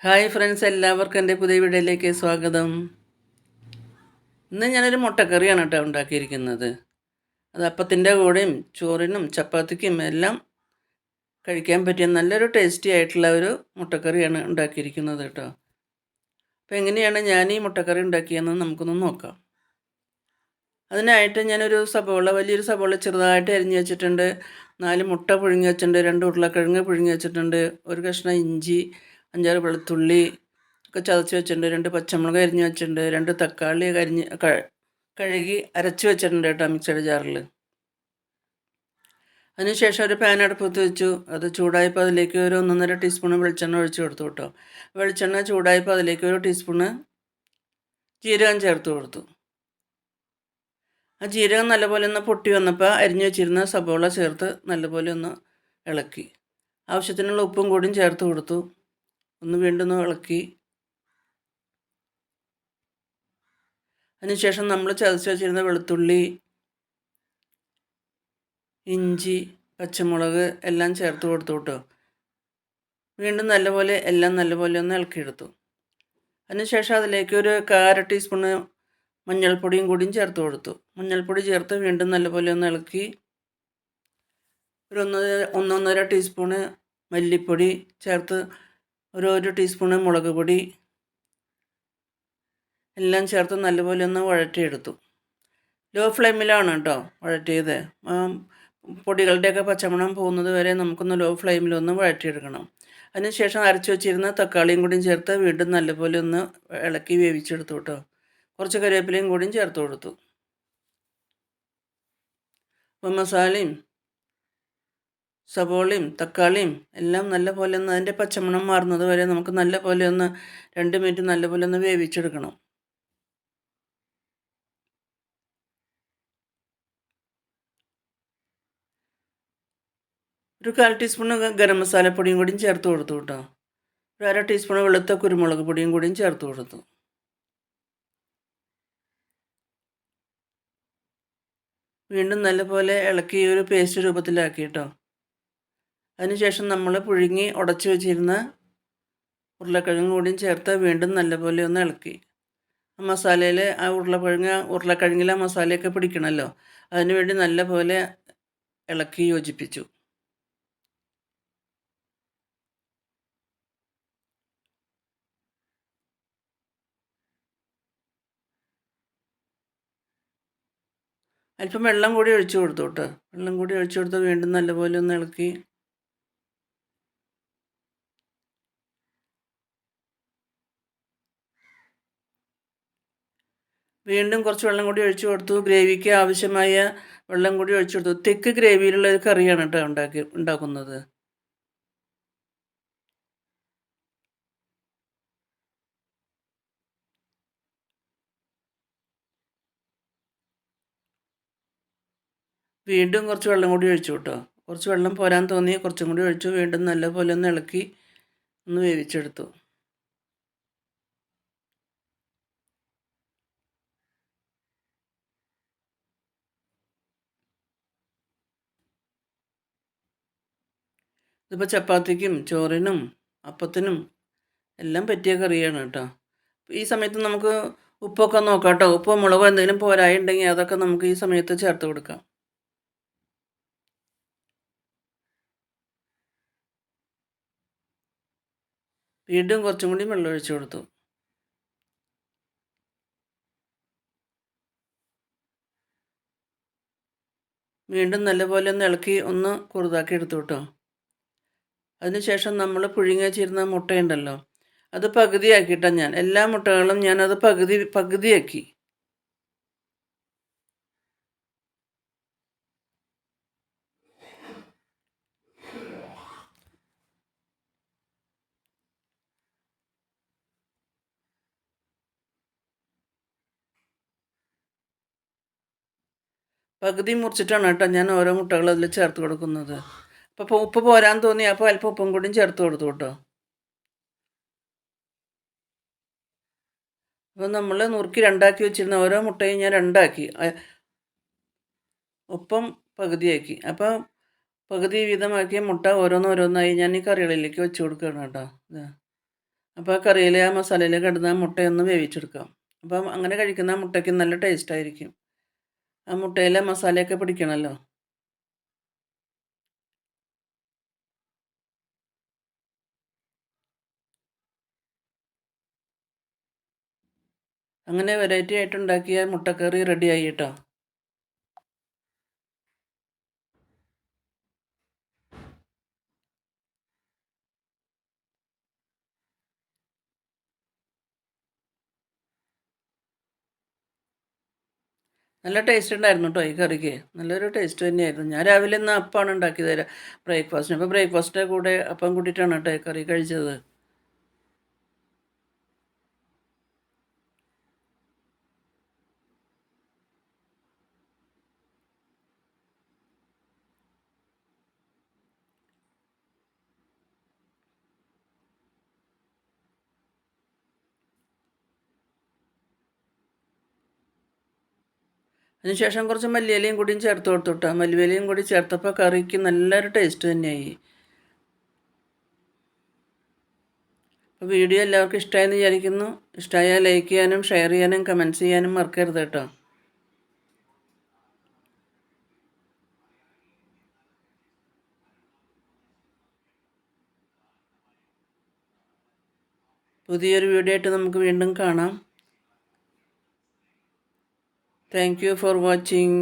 Hi friends, എല്ലാവർക്കും എൻ്റെ പുതിയ വീഡിയോയിലേക്ക് സ്വാഗതം. ഇന്ന് ഞാനൊരു മുട്ടക്കറിയാണ് കേട്ടോ ഉണ്ടാക്കിയിരിക്കുന്നത്. അത് അപ്പത്തിൻ്റെ കൂടെയും ചോറിനും ചപ്പാത്തിക്കും എല്ലാം കഴിക്കാൻ പറ്റിയ നല്ലൊരു ടേസ്റ്റി ആയിട്ടുള്ള ഒരു മുട്ടക്കറിയാണ് ഉണ്ടാക്കിയിരിക്കുന്നത് കേട്ടോ. അപ്പോൾ എങ്ങനെയാണ് ഞാൻ ഈ മുട്ടക്കറി ഉണ്ടാക്കിയതെന്ന് നമുക്കൊന്ന് നോക്കാം. അതിനായിട്ട് ഞാനൊരു വലിയൊരു സബോള ചെറുതായിട്ട് അരിഞ്ഞ് വെച്ചിട്ടുണ്ട്. 4 മുട്ട പുഴുങ്ങി വെച്ചിട്ടുണ്ട്, 2 ഉരുളക്കിഴങ്ങ് പുഴുങ്ങി വെച്ചിട്ടുണ്ട്, ഒരു കഷ്ണം ഇഞ്ചി, 5-6 വെളുത്തുള്ളി ഒക്കെ ചതച്ച് വെച്ചിട്ടുണ്ട്, 2 പച്ചമുളക് അരിഞ്ഞ് വെച്ചിട്ടുണ്ട്, 2 തക്കാളി കഴുകി അരച്ച് വെച്ചിട്ടുണ്ട് കേട്ടോ മിക്സഡ് ജാറിൽ. അതിനുശേഷം ഒരു പാൻ അടുപ്പത്ത് വെച്ചു. അത് ചൂടായപ്പോൾ അതിലേക്ക് ഒരു 1.5 ടീസ്പൂൺ വെളിച്ചെണ്ണ ഒഴിച്ച് കൊടുത്തു കേട്ടോ. വെളിച്ചെണ്ണ ചൂടായപ്പോൾ അതിലേക്ക് ഒരു ടീസ്പൂണ് ജീരകം ചേർത്ത് കൊടുത്തു. ആ ജീരകം നല്ലപോലെ ഒന്ന് പൊട്ടി വന്നപ്പോൾ അരിഞ്ഞു വെച്ചിരുന്ന സബോള ചേർത്ത് നല്ലപോലെ ഒന്ന് ഇളക്കി. ആവശ്യത്തിനുള്ള ഉപ്പും കൂടിയും ചേർത്ത് കൊടുത്തു. വീണ്ടും ഒന്ന് ഇളക്കി. അതിനുശേഷം നമ്മൾ ചതച്ച് വെച്ചിരുന്ന വെളുത്തുള്ളി, ഇഞ്ചി, പച്ചമുളക് എല്ലാം ചേർത്ത് കൊടുത്തു കേട്ടോ. വീണ്ടും എല്ലാം നല്ലപോലെ ഒന്ന് ഇളക്കിയെടുത്തു. അതിനുശേഷം അതിലേക്ക് ഒരു 1/2 ടീസ്പൂണ് മഞ്ഞൾപ്പൊടിയും കൂടിയും ചേർത്ത് കൊടുത്തു. മഞ്ഞൾപ്പൊടി ചേർത്ത് വീണ്ടും നല്ലപോലെ ഒന്ന് ഇളക്കി. ഒരു 1.5 ടീസ്പൂണ് മല്ലിപ്പൊടി ചേർത്ത്, ഒരു ടീസ്പൂണ് മുളക് പൊടി എല്ലാം ചേർത്ത് നല്ലപോലെ ഒന്ന് വഴറ്റിയെടുത്തു. ലോ ഫ്ലെയിമിലാണ് കേട്ടോ വഴറ്റിയത്. പൊടികളുടെയൊക്കെ പച്ചമണം പോകുന്നത് വരെ നമുക്കൊന്ന് ലോ ഫ്ലെയിമിലൊന്ന് വഴറ്റിയെടുക്കണം. അതിനുശേഷം അരച്ച് വെച്ചിരുന്ന തക്കാളിയും കൂടിയും ചേർത്ത് വീണ്ടും നല്ലപോലെ ഒന്ന് ഇളക്കി വേവിച്ചെടുത്തു കേട്ടോ. കുറച്ച് കറിവേപ്പിലയും കൂടിയും ചേർത്ത് കൊടുത്തു. അപ്പോൾ മസാലയും സവോളയും തക്കാളിയും എല്ലാം നല്ലപോലെ ഒന്ന് അതിൻ്റെ പച്ചമണം മാറുന്നത് വരെ നമുക്ക് നല്ലപോലെ ഒന്ന് 2 മിനിറ്റ് നല്ലപോലെ ഒന്ന് വേവിച്ചെടുക്കണം. ഒരു 1/4 ടീസ്പൂൺ ഗരം മസാലപ്പൊടിയും കൂടിയും ചേർത്ത് കൊടുത്തു കേട്ടോ. ഒരു 1/2 ടീസ്പൂൺ വെളുത്ത കുരുമുളക് പൊടിയും കൂടിയും ചേർത്ത് കൊടുത്തു. വീണ്ടും നല്ലപോലെ ഇളക്കി ഒരു പേസ്റ്റ് രൂപത്തിലാക്കി കേട്ടോ. അതിനുശേഷം നമ്മൾ പുഴുങ്ങി ഉടച്ച് വെച്ചിരുന്ന ഉരുളക്കിഴങ്ങ് കൂടിയും ചേർത്ത് വീണ്ടും നല്ലപോലെ ഒന്ന് ഇളക്കി. ആ മസാലയിൽ ആ ഉരുളക്കിഴങ്ങിൽ ആ മസാലയൊക്കെ പിടിക്കണമല്ലോ, അതിനുവേണ്ടി നല്ലപോലെ ഇളക്കി യോജിപ്പിച്ചു. അല്പം വെള്ളം കൂടി ഒഴിച്ചു കൊടുത്തു കേട്ടോ. വെള്ളം കൂടി ഒഴിച്ചു കൊടുത്ത് വീണ്ടും നല്ലപോലെ ഒന്ന് ഇളക്കി. വീണ്ടും കുറച്ച് വെള്ളം കൂടി ഒഴിച്ചു കൊടുത്തു. ഗ്രേവിക്ക് ആവശ്യമായ വെള്ളം കൂടി ഒഴിച്ചു കൊടുത്തു. തിക്ക് ഗ്രേവിയിലുള്ള ഒരു കറിയാണ് കേട്ടോ ഉണ്ടാക്കുന്നത്. വീണ്ടും കുറച്ച് വെള്ളം കൂടി ഒഴിച്ചു കേട്ടോ. കുറച്ച് വെള്ളം പോരാൻ തോന്നി കുറച്ചും കൂടി ഒഴിച്ചു. വീണ്ടും നല്ലപോലെ ഒന്ന് ഇളക്കി ഒന്ന് വേവിച്ചെടുത്തു. ഇതിപ്പോൾ ചപ്പാത്തിക്കും ചോറിനും അപ്പത്തിനും എല്ലാം പറ്റിയ കറിയാണ് കേട്ടോ. ഈ സമയത്ത് നമുക്ക് ഉപ്പൊക്കെ നോക്കാം കേട്ടോ. ഉപ്പോ മുളകോ എന്തെങ്കിലും പോരായുണ്ടെങ്കിൽ അതൊക്കെ നമുക്ക് ഈ സമയത്ത് ചേർത്ത് കൊടുക്കാം. വീണ്ടും കുറച്ചും കൂടി വെള്ളം ഒഴിച്ചു കൊടുത്തു. വീണ്ടും നല്ലപോലെ ഒന്ന് ഇളക്കി ഒന്ന് കുറുതാക്കി എടുത്തു കേട്ടോ. അതിനുശേഷം നമ്മൾ പുഴുങ്ങി വെച്ചിരുന്ന മുട്ടയുണ്ടല്ലോ, അത് പകുതിയാക്കിയിട്ടാണ് ഞാൻ എല്ലാ മുട്ടകളും ഞാനത് പകുതിയാക്കി. പകുതി മുറിച്ചിട്ടാണ് കേട്ടോ ഞാൻ ഓരോ മുട്ടകളും അതിൽ ചേർത്ത് കൊടുക്കുന്നത്. അപ്പോൾ ഉപ്പ് പോരാൻ തോന്നി, അപ്പോൾ അല്പം ഉപ്പും കൂടിയും ചേർത്ത് കൊടുത്തു കേട്ടോ. അപ്പോൾ നമ്മൾ നുറുക്കി 2 വെച്ചിരുന്ന ഓരോ മുട്ടയും ഞാൻ 2 ഒപ്പം പകുതിയാക്കി. അപ്പോൾ പകുതി വീതമാക്കിയ മുട്ട ഓരോന്നോരോന്നായി ഞാൻ ഈ കറികളിലേക്ക് വെച്ച് കൊടുക്കുകയാണ് കേട്ടോ. അപ്പോൾ ആ കറിയിൽ ആ മസാലയിൽ കിടന്ന മുട്ടയൊന്ന് വേവിച്ചെടുക്കാം. അപ്പം അങ്ങനെ കഴിക്കുന്ന മുട്ടയ്ക്ക് നല്ല ടേസ്റ്റായിരിക്കും. ആ മുട്ടയിലെ മസാലയൊക്കെ പിടിക്കണമല്ലോ. അങ്ങനെ വെറൈറ്റി ആയിട്ടുണ്ടാക്കിയ മുട്ടക്കറി റെഡിയായി കേട്ടോ. നല്ല ടേസ്റ്റ് ഉണ്ടായിരുന്നു കേട്ടോ ഈ കറിക്ക്. നല്ലൊരു ടേസ്റ്റ് തന്നെയായിരുന്നു. ഞാൻ രാവിലെ ഇന്ന് അപ്പമാണ് ഉണ്ടാക്കിയത് ബ്രേക്ക്ഫാസ്റ്റിന്. അപ്പോൾ ബ്രേക്ക്ഫാസ്റ്റിൻ്റെ കൂടെ അപ്പം കൂട്ടിയിട്ടാണ് കേട്ടോ ഈ കറി കഴിച്ചത്. അതിനുശേഷം കുറച്ച് മല്ലിയിലയും കൂടിയും ചേർത്ത് കൊടുത്തു കേട്ടോ. മല്ലിയിലയും കൂടി ചേർത്തപ്പോൾ കറിക്ക് നല്ലൊരു ടേസ്റ്റ് തന്നെയായി. അപ്പോൾ വീഡിയോ എല്ലാവർക്കും ഇഷ്ടമായെന്ന് വിചാരിക്കുന്നു. ഇഷ്ടമായാൽ ലൈക്ക് ചെയ്യാനും ഷെയർ ചെയ്യാനും കമൻറ്റ്സ് ചെയ്യാനും മറക്കരുത് കേട്ടോ. പുതിയൊരു വീഡിയോ ആയിട്ട് നമുക്ക് വീണ്ടും കാണാം. Thank you for watching.